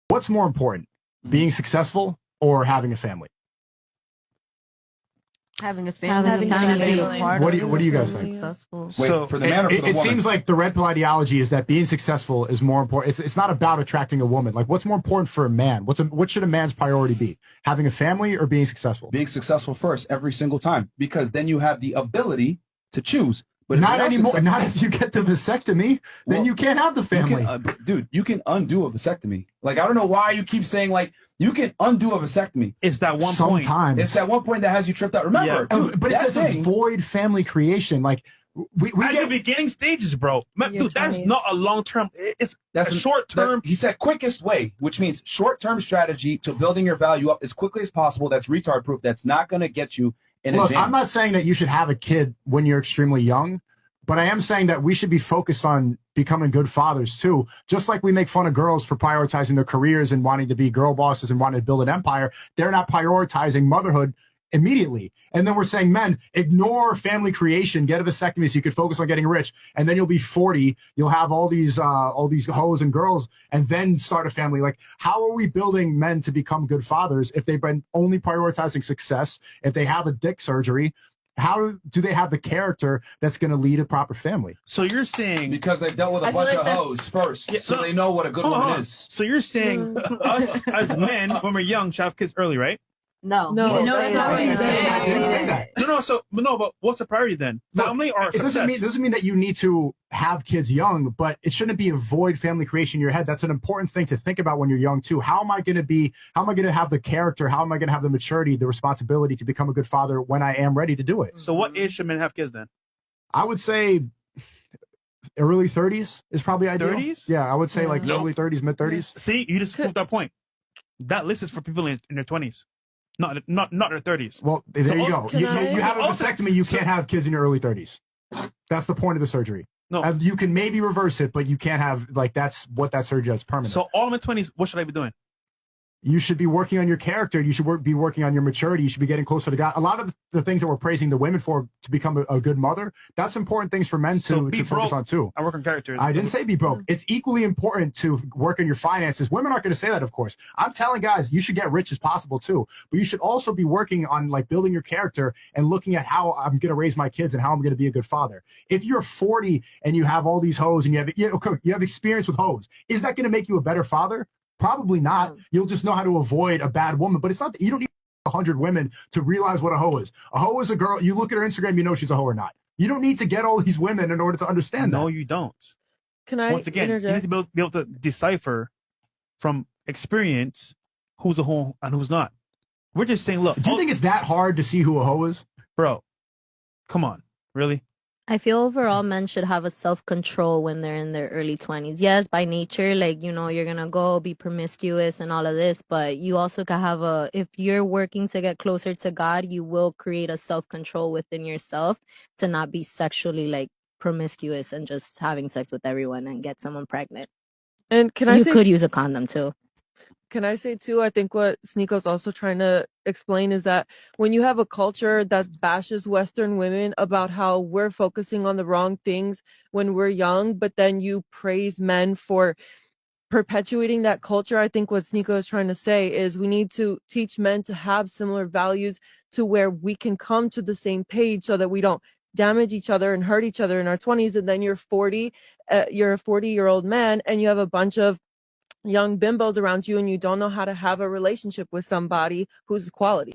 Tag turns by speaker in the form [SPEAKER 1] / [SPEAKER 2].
[SPEAKER 1] What's more important, being successful or having a family?
[SPEAKER 2] Having a family.
[SPEAKER 1] What do you guys think?
[SPEAKER 2] Successful.
[SPEAKER 3] Wait,
[SPEAKER 4] So
[SPEAKER 3] for the man or for the
[SPEAKER 1] It
[SPEAKER 3] woman?
[SPEAKER 1] seems like the red pill ideology is that being successful is more important. It's not about attracting a woman. Like, what's more important for a man? What should a man's priority be? Having a family or being successful?
[SPEAKER 3] Being successful first every single time, because then you have the ability to choose. But
[SPEAKER 1] Not anymore. Not if you get the vasectomy, then you can't have the family.
[SPEAKER 3] Dude, you can undo a vasectomy. Like, I don't know why you keep saying, like, you can undo a vasectomy.
[SPEAKER 4] It's that one point.
[SPEAKER 1] Sometimes.
[SPEAKER 3] It's that one point that has you tripped out. Remember,
[SPEAKER 4] Yeah.
[SPEAKER 3] dude,
[SPEAKER 1] But it says avoid family creation. Like, we
[SPEAKER 4] At
[SPEAKER 1] get
[SPEAKER 4] the beginning stages, bro. Dude, that's
[SPEAKER 2] 20s.
[SPEAKER 4] not a long term. It's
[SPEAKER 3] that's
[SPEAKER 4] a short term.
[SPEAKER 3] He said quickest way, which means short term strategy to building your value up as quickly as possible. That's retard proof. That's not going to get you in a
[SPEAKER 1] Look,
[SPEAKER 3] jam.
[SPEAKER 1] I'm not saying that you should have a kid when you're extremely young, but I am saying that we should be focused on becoming good fathers too. Just like we make fun of girls for prioritizing their careers and wanting to be girl bosses and wanting to build an empire, they're not prioritizing motherhood immediately. And then we're saying, men, ignore family creation, get a vasectomy so you can focus on getting rich. And then you'll be 40, you'll have all these hoes and girls, and then start a family. Like, how are we building men to become good fathers if they've been only prioritizing success, if they have a dick surgery? How do they have the character that's going to lead a proper family?
[SPEAKER 4] So you're saying
[SPEAKER 3] because they've dealt with a bunch of hoes first, so they know what a good woman is.
[SPEAKER 4] So you're saying us as men, when we're young, should have kids early, right?
[SPEAKER 2] No,
[SPEAKER 1] that's not what he said. I didn't say that.
[SPEAKER 4] No, but what's the priority then? Family or
[SPEAKER 1] It
[SPEAKER 4] success?
[SPEAKER 1] doesn't mean that you need to have kids young, but it shouldn't be avoid family creation in your head. That's an important thing to think about when you're young too. How am I going to have the character? How am I going to have the maturity, the responsibility to become a good father when I am ready to do it?
[SPEAKER 4] So what age should men have kids then?
[SPEAKER 1] I would say early 30s is probably ideal.
[SPEAKER 4] 30s?
[SPEAKER 1] Yeah, I would say like early 30s, mid 30s.
[SPEAKER 4] See, you just proved that point. That list is for people in their 20s. Not their 30s.
[SPEAKER 1] Well, there you go. You have a vasectomy, you can't have kids in your early 30s. That's the point of the surgery.
[SPEAKER 4] No.
[SPEAKER 1] You can maybe reverse it, but you can't have, like, that's what that surgery is permanent.
[SPEAKER 4] So all my 20s, what should I be doing?
[SPEAKER 1] You should be working on your character. You should be working on your maturity. You should be getting closer to God. A lot of the things that we're praising the women for to become a good mother, that's important things for men to focus on too.
[SPEAKER 4] I work on character.
[SPEAKER 1] I didn't say be broke. It's equally important to work on your finances. Women aren't going to say that, of course. I'm telling guys, you should get rich as possible too. But you should also be working on, like, building your character and looking at how I'm going to raise my kids and how I'm going to be a good father. If you're 40 and you have all these hoes and you have experience with hoes, is that going to make you a better father? Probably not. You'll just know how to avoid a bad woman. But it's not that you don't need 100 women to realize what a hoe is. A hoe is a girl. You look at her Instagram, you know she's a hoe or not. You don't need to get all these women in order to understand that.
[SPEAKER 4] No, you don't.
[SPEAKER 5] Can I
[SPEAKER 4] Once again,
[SPEAKER 5] interject?
[SPEAKER 4] you need to be able to decipher from experience who's a hoe and who's not. We're just saying, look.
[SPEAKER 1] Do you think it's that hard to see who a hoe is?
[SPEAKER 4] Bro, come on. Really?
[SPEAKER 6] I feel overall men should have a self-control when they're in their early 20s. Yes, by nature, like, you're going to go be promiscuous and all of this, but you also can have if you're working to get closer to God, you will create a self-control within yourself to not be sexually, like, promiscuous and just having sex with everyone and get someone pregnant.
[SPEAKER 5] And
[SPEAKER 6] you could use a condom too.
[SPEAKER 5] Can I say too, I think what Sneako's also trying to explain is that when you have a culture that bashes Western women about how we're focusing on the wrong things when we're young, but then you praise men for perpetuating that culture, I think what Sneako is trying to say is we need to teach men to have similar values to where we can come to the same page so that we don't damage each other and hurt each other in our 20s. And then you're 40, you're a 40-year-old man and you have a bunch of young bimbos around you and you don't know how to have a relationship with somebody who's quality.